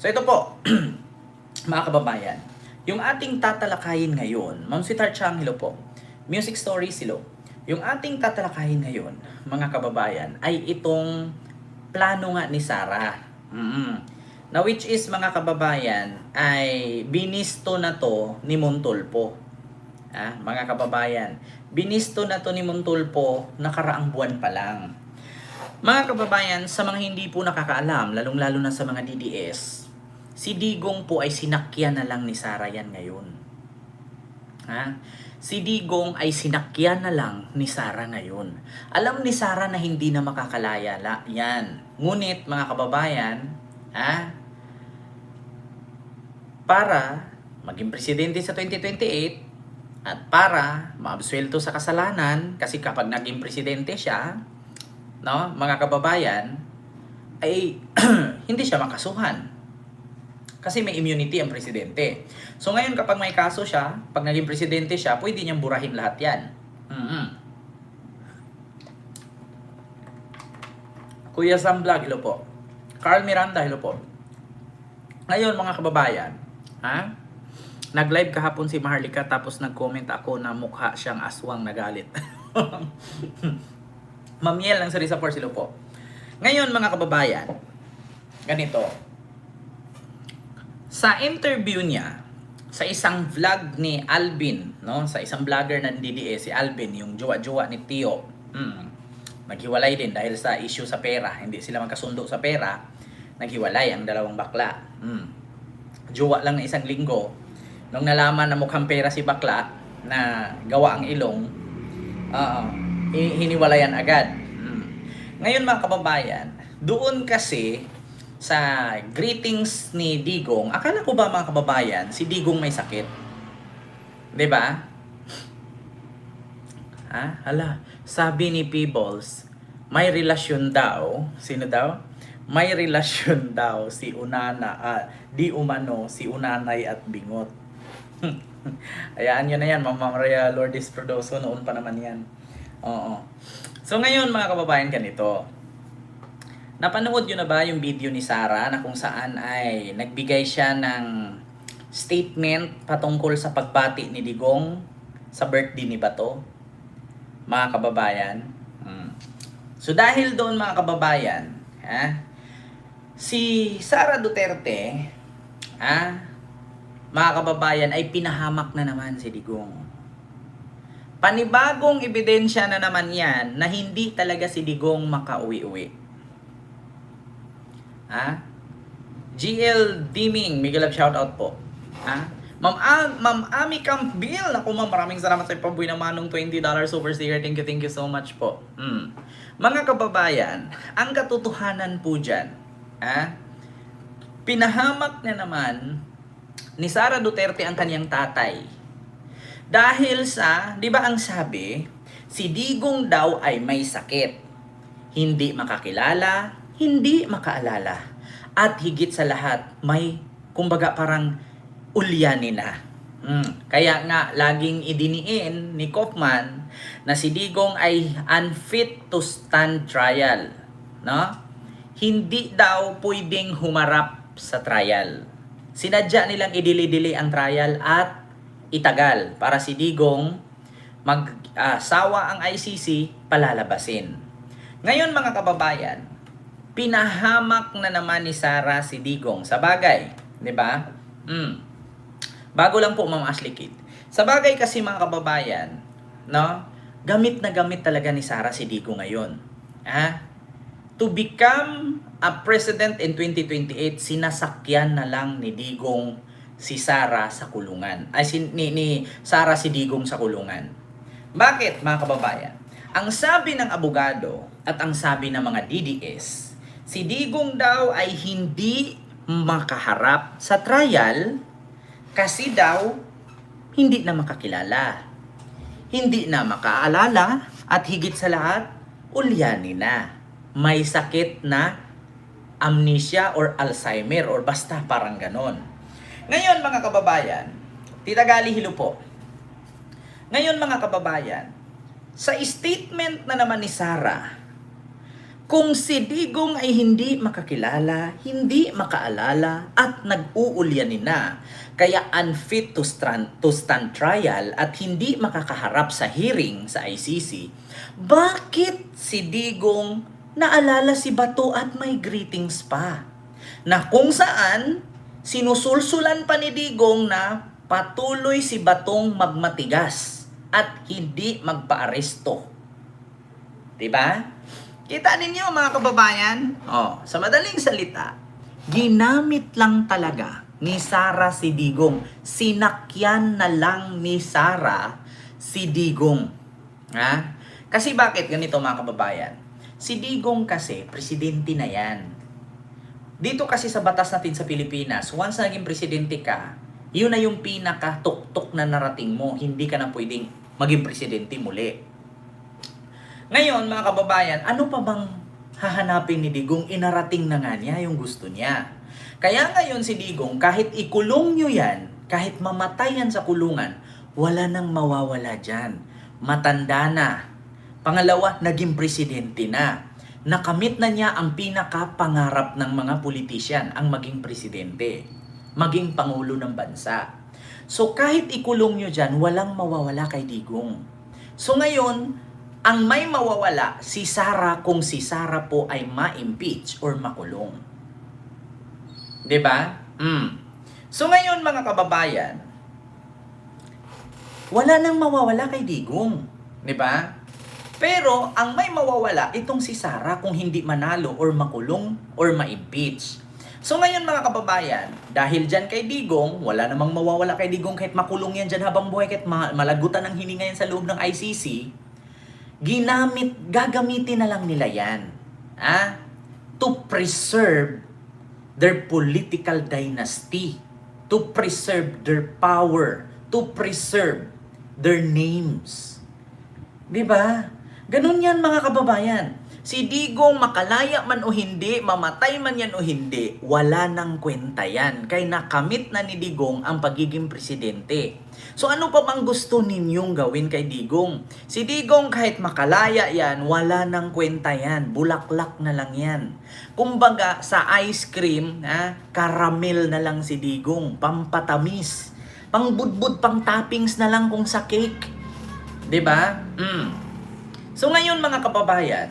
So ito po, mga kababayan, yung ating tatalakayin ngayon, Ma'am Sweetheart Chang, hello po. Music Stories, hello. Yung ating tatalakayin ngayon, mga kababayan, ay itong plano nga ni Sarah. Na which is, mga kababayan, ay binisto na to ni Montulpo. Mga kababayan, binisto na to ni Montulpo nakaraang buwan pa lang. Mga kababayan, sa mga hindi po nakakaalam, lalong-lalo na sa mga DDS, si Digong po ay sinakyan na lang ni Sarah yan ngayon. Si Digong ay sinakyan na lang ni Sarah ngayon. Alam ni Sarah na hindi na makakalaya yan. Ngunit, mga kababayan, para maging presidente sa 2028 at para maabsuelto sa kasalanan, kasi kapag naging presidente siya, no, mga kababayan, ay hindi siya makasuhan. Kasi may immunity ang presidente. So ngayon, kapag may kaso siya, pag naging presidente siya, pwede niyang burahin lahat yan. Kuya Sam Vlog, hello po. Carl Miranda, hello po. Ngayon, mga kababayan, nag-live kahapon si Maharlika, tapos nag-comment ako na mukha siyang aswang nagalit. Mamiel ng Sarisa Force, hello po. Ngayon, mga kababayan, ganito. Sa interview niya, sa isang vlog ni Alvin, no? Sa isang vlogger ng DDS, si Alvin, yung jowa-jowa ni Tio. Naghiwalay din dahil sa issue sa pera. Hindi sila magkasundo sa pera. Naghiwalay ang dalawang bakla. Jowa lang na isang linggo. Nung nalaman na mukhang pera si bakla, na gawa ang ilong, hiniwalayan agad. Ngayon, mga kababayan, doon kasi sa greetings ni Digong, akala ko ba, mga kababayan, si Digong may sakit? 'Di ba? Hala, sabi ni Peebles, may relasyon daw. Sino daw? May relasyon daw si di umano si Unanay at Bingot. Ayaan nyo na yan, Mama Maria Lourdes Prodoso, noon pa naman yan. Oo. So ngayon, mga kababayan, ganito. Napanood nyo na ba yung video ni Sarah na kung saan ay nagbigay siya ng statement patungkol sa pagbati ni Digong sa birthday ni Bato? Mga kababayan. So dahil doon, mga kababayan, si Sara Duterte, mga kababayan, ay pinahamak na naman si Digong. Panibagong ebidensya na naman yan na hindi talaga si Digong makauwi-uwi. GL Diming, Miguel Love shoutout po. Ma'am Ami Campbell, ako ma'am, maraming salamat sa ipabuhay ng manong $20 super sticker. Thank you so much po. Mga kababayan, ang katotohanan po dyan, pinahamak na naman ni Sara Duterte ang kanyang tatay. Dahil sa, di ba ang sabi, si Digong daw ay may sakit. Hindi makakilala, hindi makaalala. At higit sa lahat, may, kumbaga parang ulyanin na. Kaya nga, laging idiniin ni Kaufman na si Digong ay unfit to stand trial. No? Hindi daw pwedeng humarap sa trial. Sinadya nilang idili-dili ang trial at itagal para si Digong sawa ang ICC, palalabasin. Ngayon, mga kababayan, pinahamak na naman ni Sarah si Digong sa bagay, 'di ba? Bago lang po, Ma'am Ashley Kid. Sa bagay kasi, mga kababayan, no? Gamit na gamit talaga ni Sarah si Digong ngayon. To become a president in 2028, sinasakyan na lang ni Digong si Sarah sa kulungan. Ni Sarah si Digong sa kulungan. Bakit, mga kababayan? Ang sabi ng abogado at ang sabi ng mga DDS, si Digong daw ay hindi makaharap sa trial kasi daw hindi na makakilala, hindi na makaalala, at higit sa lahat, ulyanin na. May sakit na amnesia or Alzheimer or basta parang ganon. Ngayon, mga kababayan, Tita Gali, hilo po. Ngayon, mga kababayan, sa statement na naman ni Sarah, Kung si Digong ay hindi makakilala, hindi makaalala, at nag-uulyanin na, kaya unfit to stand trial at hindi makakaharap sa hearing sa ICC, bakit si Digong naalala si Bato at may greetings pa? Na kung saan, sinusulsulan pa ni Digong na patuloy si Batong magmatigas at hindi magpaaresto. Diba? Kita ninyo mga kababayan? Sa madaling salita, ginamit lang talaga ni Sara si Digong. Sinakyan na lang ni Sara si Digong. Ha? Kasi bakit ganito mga kababayan? Si Digong kasi, presidente na yan. Dito kasi sa batas natin sa Pilipinas, once na naging presidente ka, yun na yung pinaka-tuktok na narating mo. Hindi ka na pwedeng maging presidente muli. Ngayon, mga kababayan, ano pa bang hahanapin ni Digong? Inarating na nga niya yung gusto niya. Kaya ngayon si Digong, kahit ikulong nyo yan, kahit mamatay yan sa kulungan, wala nang mawawala dyan. Matanda na. Pangalawa, naging presidente na. Nakamit na niya ang pinaka-pangarap ng mga politisyan, ang maging presidente, maging pangulo ng bansa. So kahit ikulong nyo dyan, walang mawawala kay Digong. So ngayon, ang may mawawala, si Sara kung si Sara po ay ma-impeach or makulong. 'Di ba? So ngayon mga kababayan, wala nang mawawala kay Digong. 'Di ba? Pero ang may mawawala, itong si Sara kung hindi manalo or makulong or ma-impeach. So ngayon mga kababayan, dahil dyan kay Digong, wala namang mawawala kay Digong kahit makulong yan dyan habang buhay, kahit malagutan ng hininga yan sa loob ng ICC, gagamitin na lang nila yan to preserve their political dynasty, to preserve their power, to preserve their names. Diba? Ganun yan mga kababayan. Si Digong makalaya man o hindi, mamatay man yan o hindi, wala nang kwenta yan. Kaya nakamit na ni Digong ang pagiging presidente. So ano pa bang gusto ninyong gawin kay Digong? Si Digong kahit makalaya yan, wala nang kwenta yan. Bulaklak na lang yan. Kumbaga sa ice cream, caramel na lang si Digong. Pampatamis. Pangbudbud, pang toppings na lang kung sa cake. 'Di ba? So ngayon mga kababayan,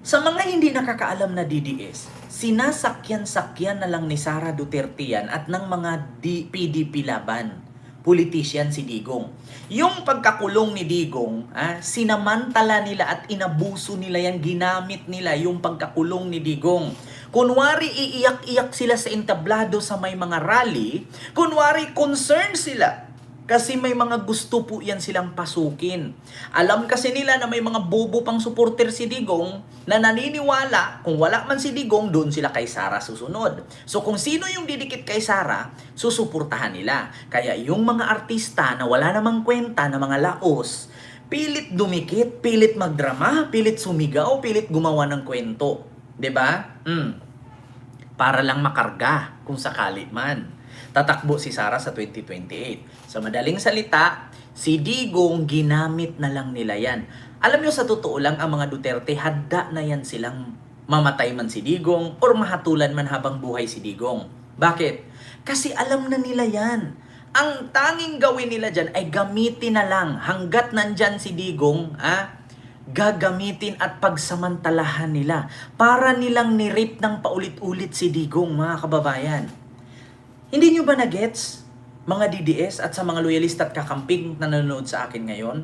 sa mga hindi nakakaalam na DDS, sinasakyan-sakyan na lang ni Sara Duterte yan at ng mga PDP laban, politician si Digong. Yung pagkakulong ni Digong, sinamantala nila at inabuso nila yan, ginamit nila yung pagkakulong ni Digong. Kunwari iiyak-iyak sila sa entablado sa may mga rally, kunwari concerned sila. Kasi may mga gusto po yan silang pasukin. Alam kasi nila na may mga bobo pang supporter si Digong na naniniwala kung wala man si Digong, doon sila kay Sara susunod. So kung sino yung didikit kay Sara, susuportahan nila. Kaya yung mga artista na wala namang kwenta na mga laos, pilit dumikit, pilit magdrama, pilit sumigaw, pilit gumawa ng kwento. 'Di ba? Para lang makarga kung sakali man. Tatakbo si Sara sa 2028. Sa madaling salita, si Digong ginamit na lang nila yan. Alam nyo sa totoo lang, ang mga Duterte, handa na yan silang mamatay man si Digong or mahatulan man habang buhay si Digong. Bakit? Kasi alam na nila yan. Ang tanging gawin nila dyan ay gamitin na lang hanggat nandyan si Digong, gagamitin at pagsamantalahan nila para nilang nirip ng paulit-ulit si Digong, mga kababayan. Hindi nyo ba na-gets, mga DDS at sa mga loyalista at kakamping na nanonood sa akin ngayon?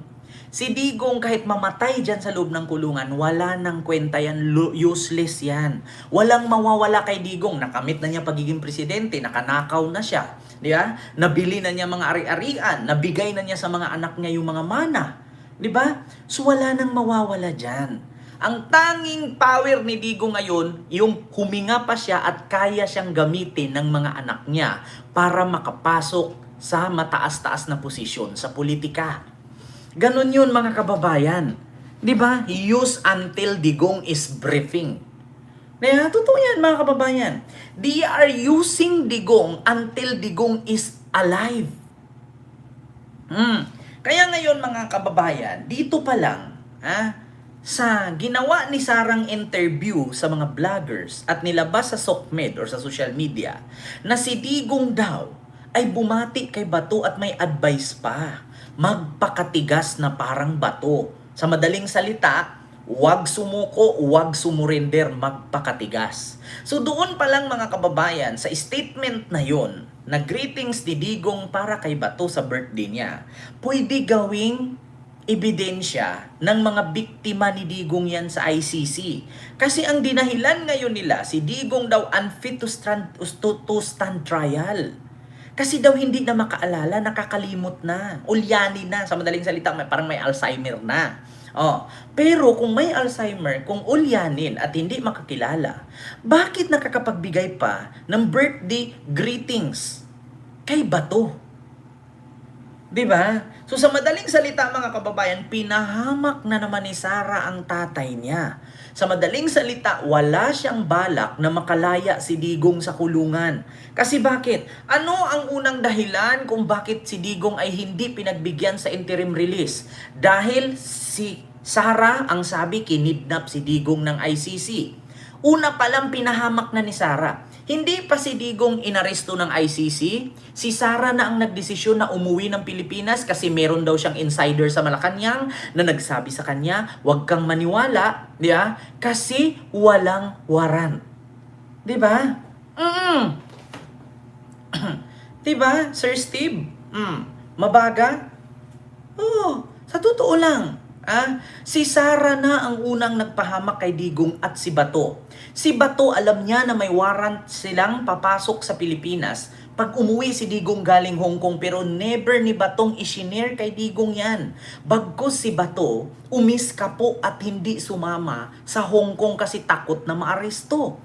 Si Digong kahit mamatay dyan sa loob ng kulungan, wala nang kwenta yan, useless yan. Walang mawawala kay Digong. Nakamit na niya pagiging presidente, nakanakaw na siya. Di ba? Nabili na niya mga ari-arian, nabigay na niya sa mga anak niya yung mga mana. Di ba? So wala nang mawawala dyan. Ang tanging power ni Digong ngayon, yung huminga pa siya at kaya siyang gamitin ng mga anak niya para makapasok sa mataas-taas na posisyon sa politika. Ganon yun mga kababayan. Di ba? Use until Digong is briefing. Kaya totoo yan mga kababayan. They are using Digong until Digong is alive. Kaya ngayon mga kababayan, dito pa lang, sa ginawa ni Sarang interview sa mga vloggers at nilabas sa SOCMED or sa social media na si Digong daw ay bumati kay Bato at may advice pa. Magpakatigas na parang bato. Sa madaling salita, huwag sumuko, huwag sumurrender, magpakatigas. So doon pa lang mga kababayan, sa statement na yon, na greetings ni Digong para kay Bato sa birthday niya, pwede gawing ebidensya ng mga biktima ni Digong yan sa ICC. Kasi ang dinahilan ngayon nila, si Digong daw unfit to stand trial. Kasi daw hindi na makaalala, nakakalimot na, ulyani na, sa madaling salita, parang may Alzheimer na. Pero kung may Alzheimer, kung ulyanin at hindi makakilala, bakit nakakapagbigay pa ng birthday greetings kay Bato? 'Di ba? So sa madaling salita mga kababayan, pinahamak na naman ni Sara ang tatay niya. Sa madaling salita, wala siyang balak na makalaya si Digong sa kulungan. Kasi bakit? Ano ang unang dahilan kung bakit si Digong ay hindi pinagbigyan sa interim release? Dahil si Sara ang sabi kinidnap si Digong ng ICC. Una pa lang pinahamak na ni Sara. Hindi pa si Digong inaresto ng ICC, si Sara na ang nagdesisyon na umuwi ng Pilipinas kasi meron daw siyang insider sa Malacanang na nagsabi sa kanya, huwag kang maniwala, di ba? Kasi walang warrant. Di ba? Di ba, Sir Steve? Mabaga? Oo, sa totoo lang. Si Sara na ang unang nagpahamak kay Digong at si Bato. Si Bato alam niya na may warrant silang papasok sa Pilipinas pag umuwi si Digong galing Hong Kong, pero never ni Batong isinare kay Digong yan. Bagkus si Bato umiskapo at hindi sumama sa Hong Kong kasi takot na maaresto.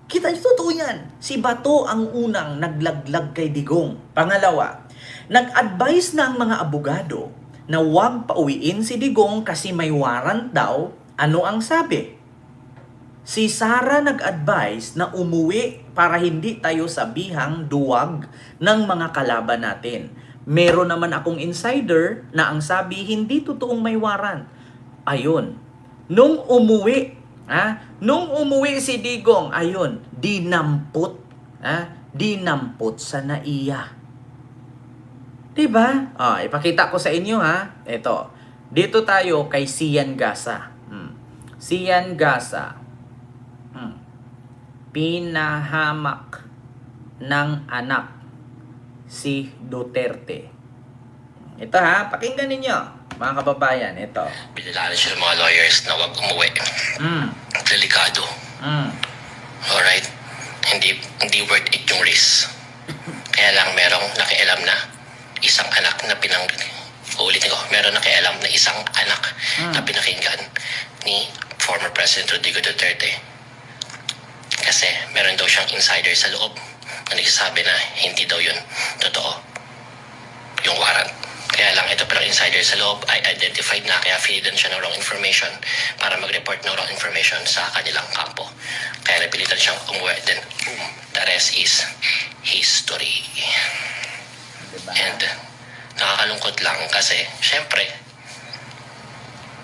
Kita niyo, totoo yan. Si Bato ang unang naglaglag kay Digong. Pangalawa, nag-advise na ang mga abogado na huwag pauwiin si Digong kasi may warrant daw. Ano ang sabi? Si Sara nag-advise na umuwi para hindi tayo sabihang duwag ng mga kalaban natin. Meron naman akong insider na ang sabi hindi totoong may warrant. Ayun. Nung umuwi si Digong, ayun, dinampot sa naiya. Diba? Ipakita ko sa inyo ha. Ito. Dito tayo kay Sian Gasa. Sian Gasa. Pinahamak ng anak si Duterte. Ito ha, pakinggan ninyo mga kababayan. Ito. Pinilala siya ng mga lawyers na wag umuwi. Delikado. Alright? Hindi worth it yung risk. Kaya lang merong nakialam na isang anak na uulitin ko, meron nakialam na isang anak na pinakinggan ni former President Rodrigo Duterte. Kasi meron daw siyang insider sa loob na nagsasabi na hindi daw yun totoo yung warrant. Kaya lang ito palang insider sa loob ay identified na, kaya feedan siya ng wrong information para mag-report ng wrong information sa kanilang kampo. Kaya napilitan siyang umuwi. Then the rest is history. Diba? And nakakalungkot lang kasi syempre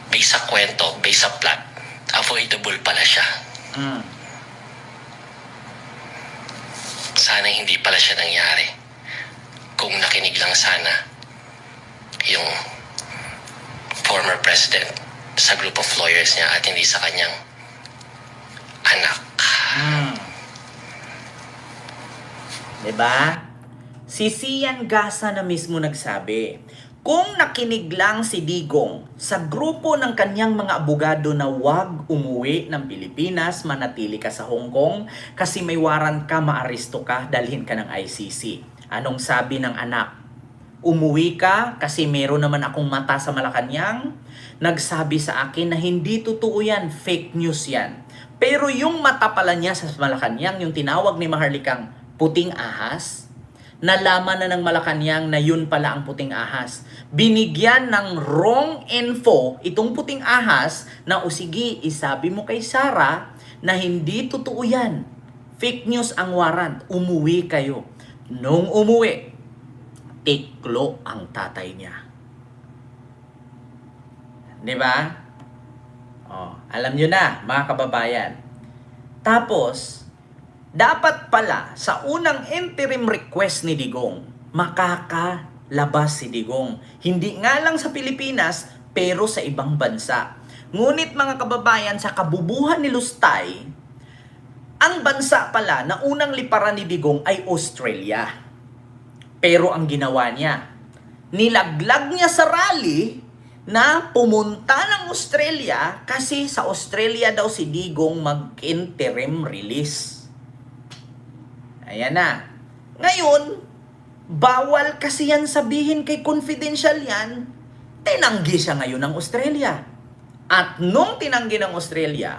based sa kwento, based sa plot, avoidable pala siya. Sana hindi pala siya nangyari kung nakinig lang sana yung former president sa group of lawyers niya at hindi sa kanyang anak. Diba? Si Sian Gasa na mismo nagsabi, kung nakinig lang si Digong sa grupo ng kanyang mga abogado na huwag umuwi ng Pilipinas, manatili ka sa Hong Kong kasi may warrant ka, maaresto ka, dalhin ka ng ICC. Anong sabi ng anak? Umuwi ka kasi meron naman akong mata sa Malacanang. Nagsabi sa akin na hindi totoo yan, fake news yan. Pero yung mata pala niya sa Malacanang, yung tinawag ni Maharlikang puting ahas, nalaman na ng Malacanang na yun pala ang puting ahas. Binigyan ng wrong info itong puting ahas na o sige, isabi mo kay Sara na hindi totoo yan. Fake news ang warrant. Umuwi kayo. Nung umuwi, tiklo ang tatay niya. Diba? Oh, alam nyo na, mga kababayan. Tapos, dapat pala sa unang interim request ni Digong, makakalabas si Digong. Hindi nga lang sa Pilipinas, pero sa ibang bansa. Ngunit mga kababayan, sa kabubuhan ni Lustay, ang bansa pala na unang liparan ni Digong ay Australia. Pero ang ginawa niya, nilaglag niya sa rally na pumunta ng Australia kasi sa Australia daw si Digong mag-interim release. Ayan na. Ngayon, bawal kasi yan sabihin kay confidential yan. Tinanggi siya ngayon ng Australia. At nung tinanggi ng Australia,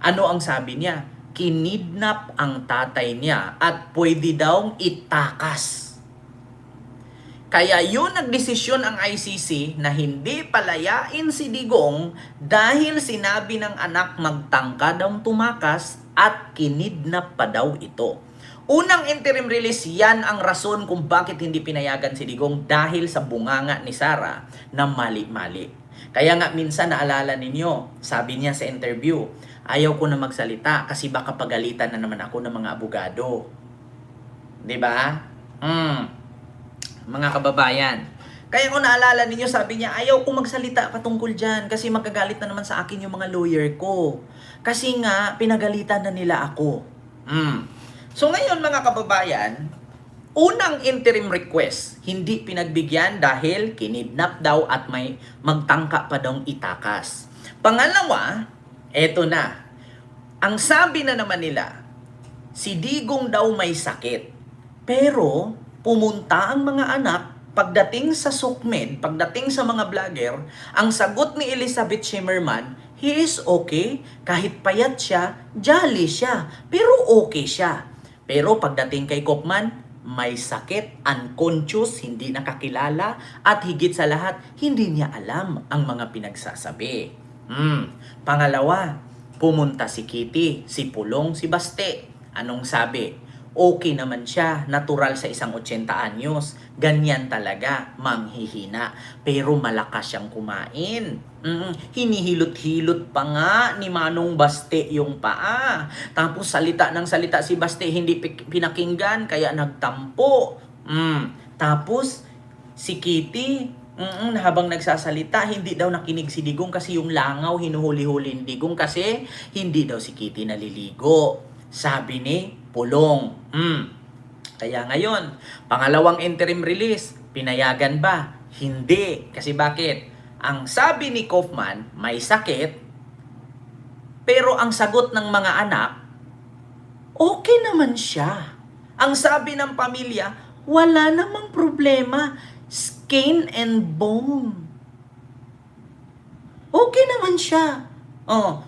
ano ang sabi niya? Kinidnap ang tatay niya at pwede daw itakas. Kaya yun nagdesisyon ang ICC na hindi palayain si Digong dahil sinabi ng anak magtangka daw tumakas at kinidnap pa daw ito. Unang interim release, yan ang rason kung bakit hindi pinayagan si Digong dahil sa bunganga ni Sara na mali-mali. Kaya nga minsan naalala ninyo, sabi niya sa interview, ayaw ko na magsalita kasi baka pagalitan na naman ako ng mga abogado. 'Di ba? Mga kababayan. Kaya kung naalala ninyo, sabi niya, ayaw ko magsalita patungkol dyan kasi magagalit na naman sa akin yung mga lawyer ko. Kasi nga, pinagalitan na nila ako. So ngayon mga kababayan, unang interim request, hindi pinagbigyan dahil kinidnap daw at may magtangka pa daw itakas. Pangalawa, eto na. Ang sabi na naman nila, si Digong daw may sakit. Pero, pumunta ang mga anak, pagdating sa SOCMED, pagdating sa mga vlogger, ang sagot ni Elizabeth Shimerman, he is okay, kahit payat siya, jolly siya, pero okay siya. Pero pagdating kay Kaufman, may sakit, unconscious, hindi nakakilala, at higit sa lahat, hindi niya alam ang mga pinagsasabi. Pangalawa, pumunta si Kitty, si Pulong, si Baste. Anong sabi? Okay naman siya, natural sa isang 80 anyos. Ganyan talaga, manghihina. Pero malakas siyang kumain. Hinihilot-hilot pa nga ni Manong Baste yung paa. Tapos salita ng salita si Baste, hindi pinakinggan, kaya nagtampo. Tapos si Kitty, habang nagsasalita, hindi daw nakinig si Digong kasi yung langaw hinuhuli-huli ni Digong kasi hindi daw si Kitty naliligo. Sabi ni Pulong. Kaya ngayon, pangalawang interim release, pinayagan ba? Hindi. Kasi bakit? Ang sabi ni Kaufman, may sakit, pero ang sagot ng mga anak, okay naman siya. Ang sabi ng pamilya, wala namang problema. Skin and bone. Okay naman siya.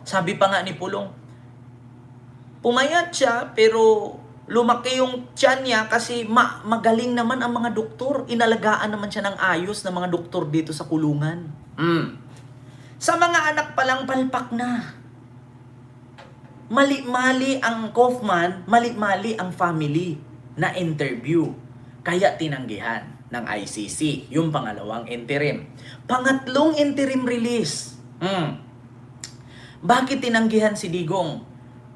Sabi pa nga ni Pulong, pumayat siya, pero lumaki yung tiyan niya kasi magaling naman ang mga doktor. Inalagaan naman siya ng ayos ng mga doktor dito sa kulungan. Sa mga anak palang palpak na. Mali-mali ang Kaufman, mali-mali ang family na interview. Kaya tinanggihan ng ICC yung pangalawang interim. Pangatlong interim release. Bakit tinanggihan si Digong?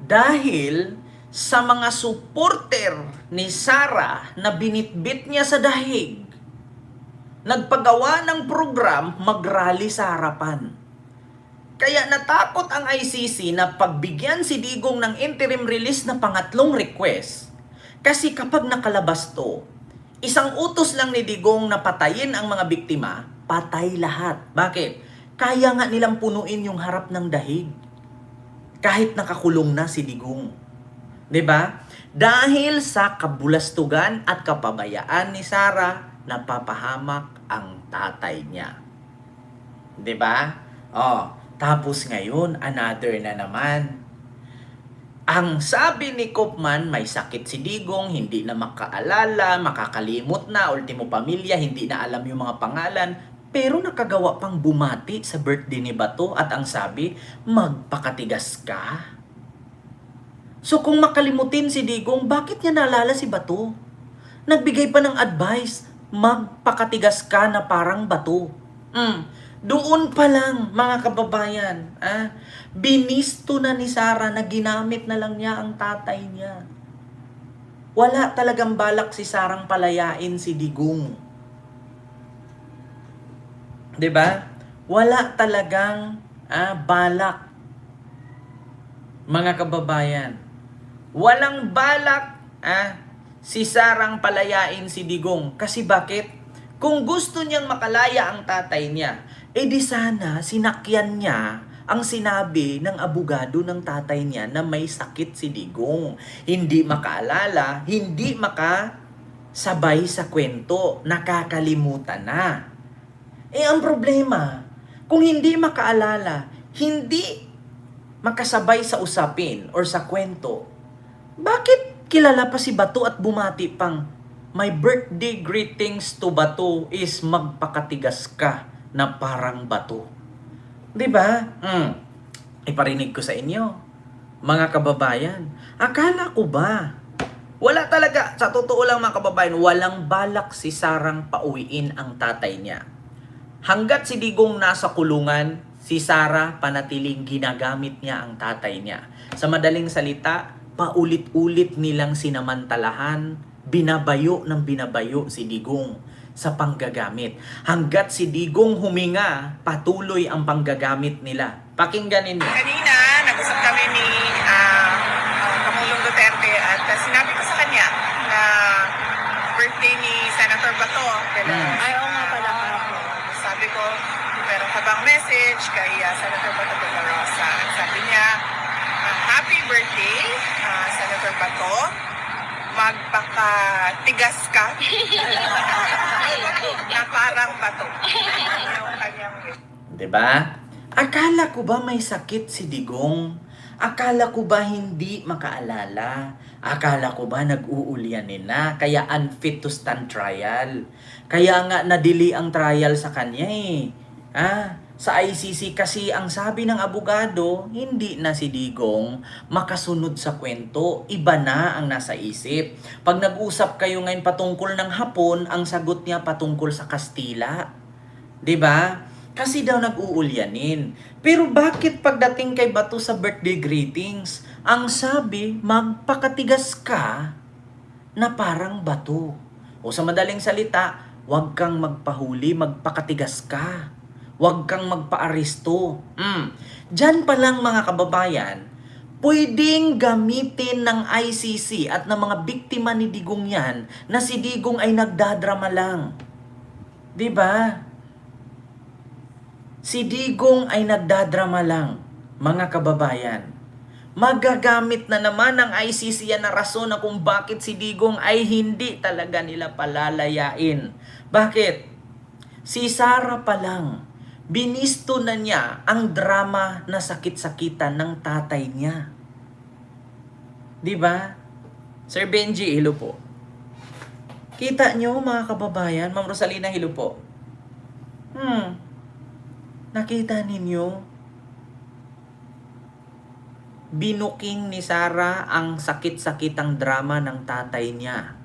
Dahil sa mga supporter ni Sara na binitbit niya sa dahig, nagpagawa ng program mag-rally sa harapan. Kaya natakot ang ICC na pagbigyan si Digong ng interim release na pangatlong request. Kasi kapag nakalabas to, isang utos lang ni Digong na patayin ang mga biktima, patay lahat. Bakit? Kaya nga nilang punuin yung harap ng dahig. Kahit nakakulong na si Digong. 'Di ba? Dahil sa kabulastugan at kapabayaan ni Sara, napapahamak ang tatay niya. 'Di ba? Tapos ngayon, another na naman. Ang sabi ni Kaufman, may sakit si Digong, hindi na makaalala, makakalimot na, ultimo pamilya, hindi na alam yung mga pangalan, pero nakagawa pang bumati sa birthday ni Bato at ang sabi, magpakatigas ka. So kung makalimutin si Digong, bakit niya naalala si Bato? Nagbigay pa ng advice, magpakatigas ka na parang bato. Doon pa lang, mga kababayan, binisto na ni Sarah na ginamit na lang niya ang tatay niya. Wala talagang balak si Sarang palayain si Digong. 'Di ba? Wala talagang balak. Mga kababayan, walang balak si Sarang palayain si Digong. Kasi bakit? Kung gusto niyang makalaya ang tatay niya, di sana sinakyan niya ang sinabi ng abogado ng tatay niya na may sakit si Digong. Hindi makaalala, hindi makasabay sa kwento, nakakalimutan na. Ang problema, kung hindi makaalala, hindi makasabay sa usapin or sa kwento, bakit kilala pa si Bato at bumati pang, "My birthday greetings to Bato is magpakatigas ka na parang bato." 'Di ba? Iparinig ko sa inyo, mga kababayan. Akala ko ba, wala talaga, sa totoo lang mga kababayan, walang balak si Sarang pauwiin ang tatay niya. Hanggat si Digong nasa kulungan, si Sarah panatiling ginagamit niya ang tatay niya. Sa madaling salita, paulit-ulit nilang sinamantalahan, binabayo si Digong sa panggagamit. Hanggat si Digong huminga, patuloy ang panggagamit nila. Pakinggan ninyo. Kanina, nag-usap kami ni Pangulong Duterte at sinabi ko sa kanya na birthday ni Senator Bato. Ay, oo nga pala. Sabi ko, meron ka bang message kay Senator Bato de la Rosa? Sabi niya, happy birthday, Senator Bato. Magpakatigas ka na parang bato. Yung kanyang wish. 'Di ba? Akala ko ba may sakit si Digong? Akala ko ba hindi makaalala? Akala ko ba nag-uulyanin na kaya unfit to stand trial? Kaya nga nadili ang trial sa kanya Sa ICC kasi ang sabi ng abogado, hindi na si Digong makasunod sa kwento. Iba na ang nasa isip. Pag nag-usap kayo ngayon patungkol ng Hapon, ang sagot niya patungkol sa Kastila. 'Di ba? Kasi daw nag-uulyanin. Pero bakit pagdating kay Bato sa birthday greetings, ang sabi, magpakatigas ka na parang bato. O sa madaling salita, huwag kang magpahuli, magpakatigas ka. Huwag kang magpa-aresto. Diyan pa lang mga kababayan, pwedeng gamitin ng ICC at ng mga biktima ni Digong yan na si Digong ay nagdadrama lang. 'Di ba? Si Digong ay nagdadrama lang, mga kababayan. Magagamit na naman ng ICC yan na rason na kung bakit si Digong ay hindi talaga nila palalayain. Bakit? Si Sarah pa lang, binisto na niya ang drama na sakit-sakitan ng tatay niya. 'Di ba? Sir Benji, hello po. Kita nyo mga kababayan, Ma'am Rosalina, hello po. Nakita ninyo? Binuking ni Sarah ang sakit-sakitang drama ng tatay niya.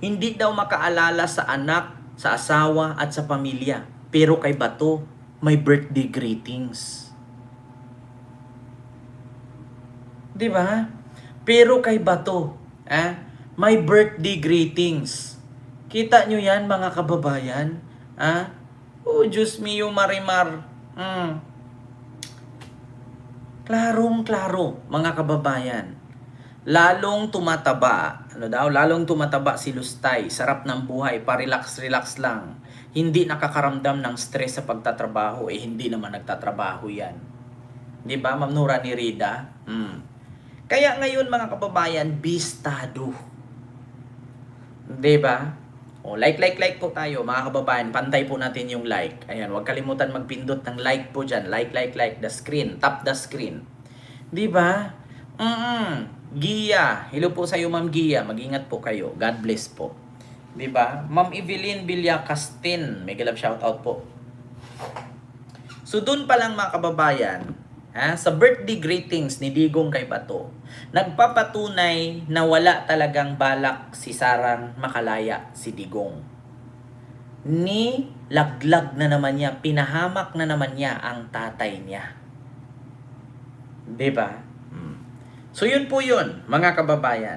Hindi daw makaalala sa anak, sa asawa at sa pamilya. Pero kay Bato, may birthday greetings. 'Di ba? Pero kay Bato, may birthday greetings. Kita nyo yan mga kababayan? Oh, Diyos mio, Marimar. Klarong-klaro, mga kababayan. Lalong tumataba. Lalong tumataba si Lustay. Sarap ng buhay, pa-relax-relax lang. Hindi nakakaramdam ng stress sa pagtatrabaho. Hindi naman nagtatrabaho yan. Di ba, Ma'am Nura ni Rida? Kaya ngayon, mga kababayan, bistado. Di ba? Like po tayo, mga kababayan. Pantay po natin yung like. Ayan, huwag kalimutan magpindot ng like po dyan. Like the screen. Tap the screen. Di ba? Gia. Hello po sa iyo, Ma'am Gia. Mag-ingat po kayo. God bless po. Di ba? Ma'am Evelyn Villacastin. Mega love shoutout po. So, dun pa lang mga kababayan, sa birthday greetings ni Digong kay Bato, nagpapatunay na wala talagang balak si Sarang makalaya si Digong. ni laglag na naman niya, pinahamak na naman niya ang tatay niya. 'Di ba? So yun po yun, mga kababayan.